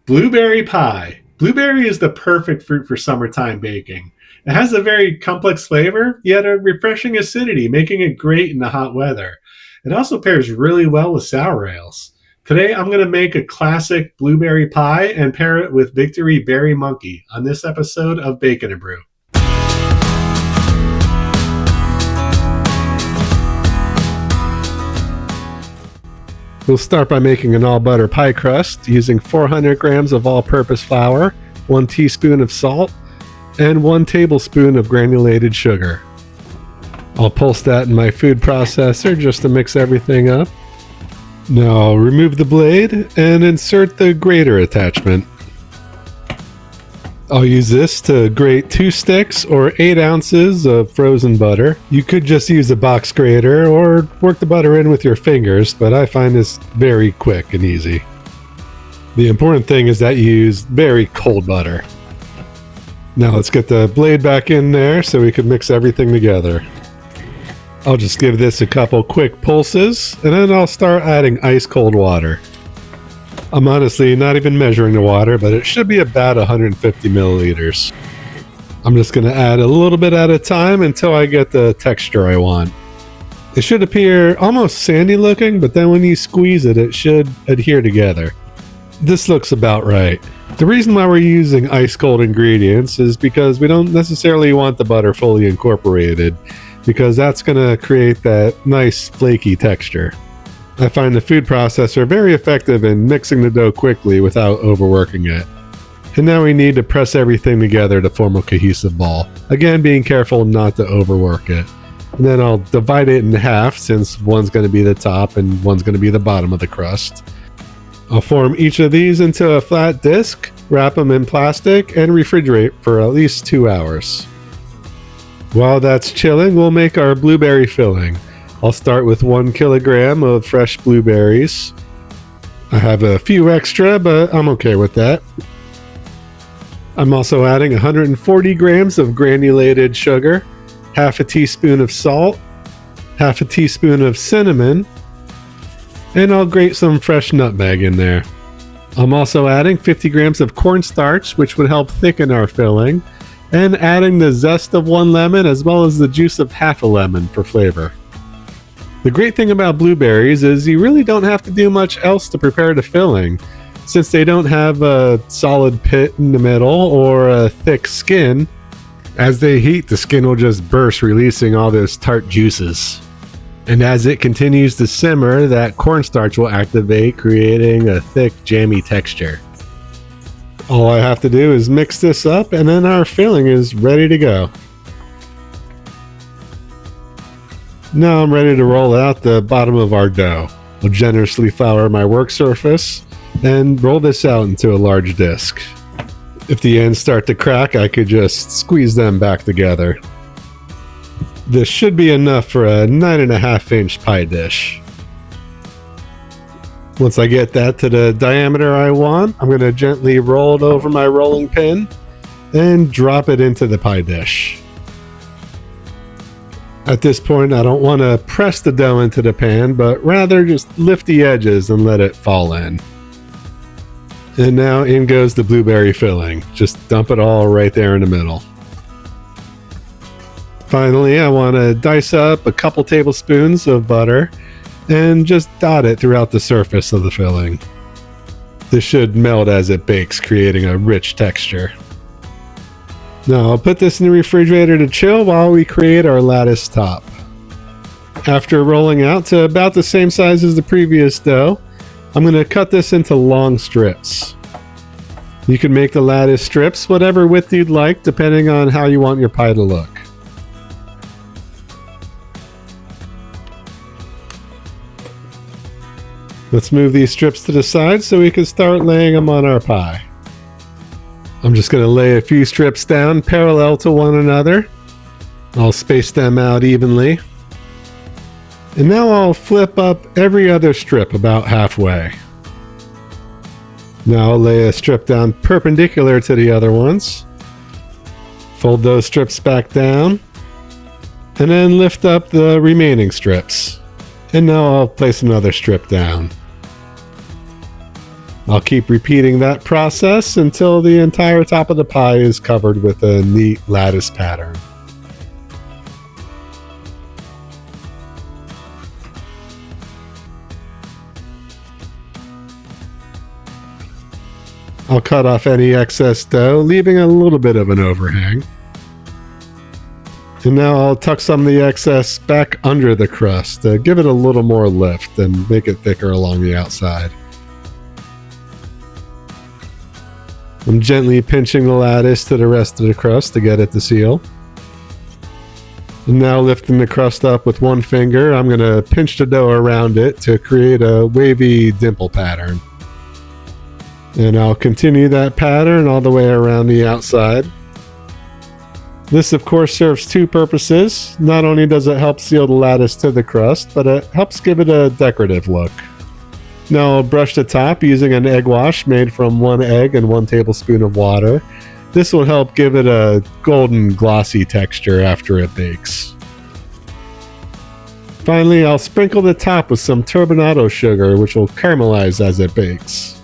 Blueberry pie. Blueberry is the perfect fruit for summertime baking. It has a very complex flavor, yet a refreshing acidity, making it great in the hot weather. It also pairs really well with sour ales. Today, I'm going to make a classic blueberry pie and pair it with Victory Berry Monkey on this episode of Bacon and Brew. We'll start by making an all-butter pie crust using 400 grams of all-purpose flour, 1 teaspoon of salt, and 1 tablespoon of granulated sugar. I'll pulse that in my food processor just to mix everything up. Now I'll remove the blade and insert the grater attachment. I'll use this to grate 2 sticks or 8 ounces of frozen butter. You could just use a box grater or work the butter in with your fingers, but I find this very quick and easy. The important thing is that you use very cold butter. Now let's get the blade back in there so we can mix everything together. I'll just give this a couple quick pulses and then I'll start adding ice cold water. I'm honestly not even measuring the water, but it should be about 150 milliliters. I'm just going to add a little bit at a time until I get the texture I want. It should appear almost sandy looking, but then when you squeeze it, it should adhere together. This looks about right. The reason why we're using ice cold ingredients is because we don't necessarily want the butter fully incorporated, because that's going to create that nice flaky texture. I find the food processor very effective in mixing the dough quickly without overworking it. And now we need to press everything together to form a cohesive ball. Again, being careful not to overwork it. And then I'll divide it in half, since one's going to be the top and one's going to be the bottom of the crust. I'll form each of these into a flat disc, wrap them in plastic, and refrigerate for at least 2 hours. While that's chilling, we'll make our blueberry filling. I'll start with 1 kilogram of fresh blueberries. I have a few extra, but I'm okay with that. I'm also adding 140 grams of granulated sugar, half a teaspoon of salt, half a teaspoon of cinnamon, and I'll grate some fresh nutmeg in there. I'm also adding 50 grams of cornstarch, which would help thicken our filling, and adding the zest of 1 lemon as well as the juice of half a lemon for flavor. The great thing about blueberries is you really don't have to do much else to prepare the filling. Since they don't have a solid pit in the middle or a thick skin, as they heat, the skin will just burst, releasing all those tart juices. And as it continues to simmer, that cornstarch will activate, creating a thick, jammy texture. All I have to do is mix this up, and then our filling is ready to go. Now I'm ready to roll out the bottom of our dough. I'll generously flour my work surface and roll this out into a large disc. If the ends start to crack, I could just squeeze them back together. This should be enough for a 9.5-inch pie dish. Once I get that to the diameter I want, I'm going to gently roll it over my rolling pin and drop it into the pie dish. At this point, I don't want to press the dough into the pan, but rather just lift the edges and let it fall in. And now in goes the blueberry filling. Just dump it all right there in the middle. Finally, I want to dice up a couple tablespoons of butter and just dot it throughout the surface of the filling. This should melt as it bakes, creating a rich texture. Now I'll put this in the refrigerator to chill while we create our lattice top. After rolling out to about the same size as the previous dough, I'm going to cut this into long strips. You can make the lattice strips whatever width you'd like, depending on how you want your pie to look. Let's move these strips to the side so we can start laying them on our pie. I'm just going to lay a few strips down parallel to one another. I'll space them out evenly. And now I'll flip up every other strip about halfway. Now I'll lay a strip down perpendicular to the other ones. Fold those strips back down. And then lift up the remaining strips. And now I'll place another strip down. I'll keep repeating that process until the entire top of the pie is covered with a neat lattice pattern. I'll cut off any excess dough, leaving a little bit of an overhang. And now I'll tuck some of the excess back under the crust to give it a little more lift and make it thicker along the outside. I'm gently pinching the lattice to the rest of the crust to get it to seal. And now lifting the crust up with one finger, I'm going to pinch the dough around it to create a wavy dimple pattern. And I'll continue that pattern all the way around the outside. This of course serves two purposes. Not only does it help seal the lattice to the crust, but it helps give it a decorative look. Now I'll brush the top using an egg wash made from 1 egg and 1 tablespoon of water. This will help give it a golden glossy texture after it bakes. Finally, I'll sprinkle the top with some turbinado sugar, which will caramelize as it bakes.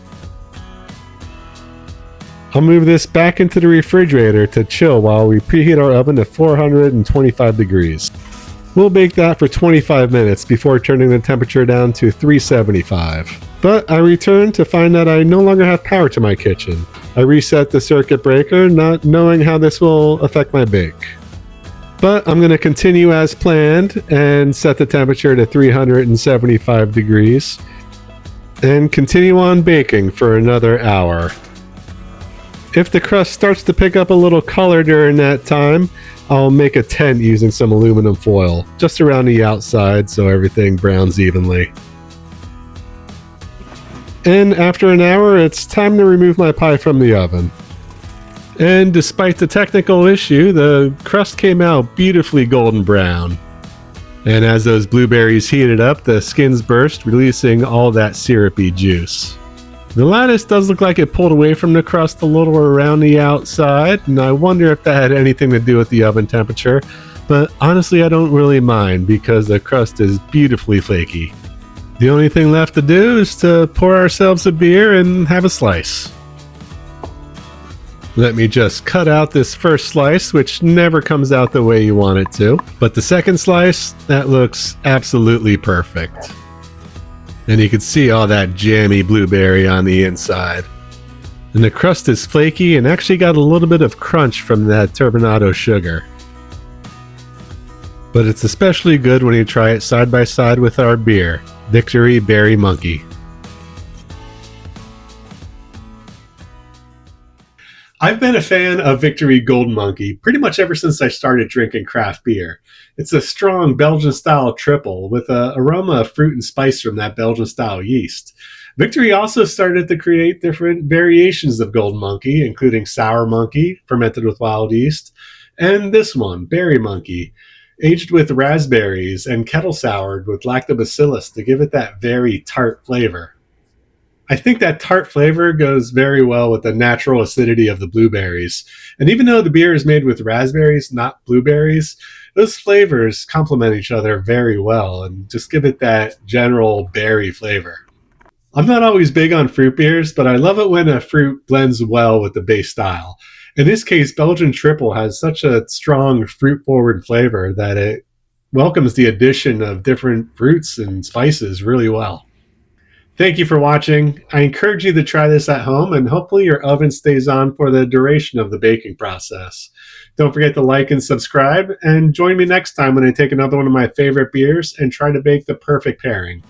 I'll move this back into the refrigerator to chill while we preheat our oven to 425 degrees. We'll bake that for 25 minutes before turning the temperature down to 375. But I return to find that I no longer have power to my kitchen. I reset the circuit breaker, not knowing how this will affect my bake. But I'm going to continue as planned and set the temperature to 375 degrees and continue on baking for another hour. If the crust starts to pick up a little color during that time, I'll make a tent using some aluminum foil just around the outside so everything browns evenly. And after an hour, it's time to remove my pie from the oven. And despite the technical issue, the crust came out beautifully golden brown. And as those blueberries heated up, the skins burst, releasing all that syrupy juice. The lattice does look like it pulled away from the crust a little around the outside, and I wonder if that had anything to do with the oven temperature, but honestly I don't really mind because the crust is beautifully flaky. The only thing left to do is to pour ourselves a beer and have a slice. Let me just cut out this first slice, which never comes out the way you want it to, but the second slice, that looks absolutely perfect. And you can see all that jammy blueberry on the inside. And the crust is flaky and actually got a little bit of crunch from that turbinado sugar. But it's especially good when you try it side by side with our beer, Victory Berry Monkey. I've been a fan of Victory Gold Monkey pretty much ever since I started drinking craft beer. It's a strong Belgian-style triple with an aroma of fruit and spice from that Belgian-style yeast. Victory also started to create different variations of Gold Monkey, including Sour Monkey, fermented with wild yeast, and this one, Berry Monkey, aged with raspberries and kettle soured with lactobacillus to give it that very tart flavor. I think that tart flavor goes very well with the natural acidity of the blueberries. And even though the beer is made with raspberries, not blueberries, those flavors complement each other very well and just give it that general berry flavor. I'm not always big on fruit beers, but I love it when a fruit blends well with the base style. In this case, Belgian Triple has such a strong fruit-forward flavor that it welcomes the addition of different fruits and spices really well. Thank you for watching. I encourage you to try this at home and hopefully your oven stays on for the duration of the baking process. Don't forget to like and subscribe and join me next time when I take another one of my favorite beers and try to bake the perfect pairing.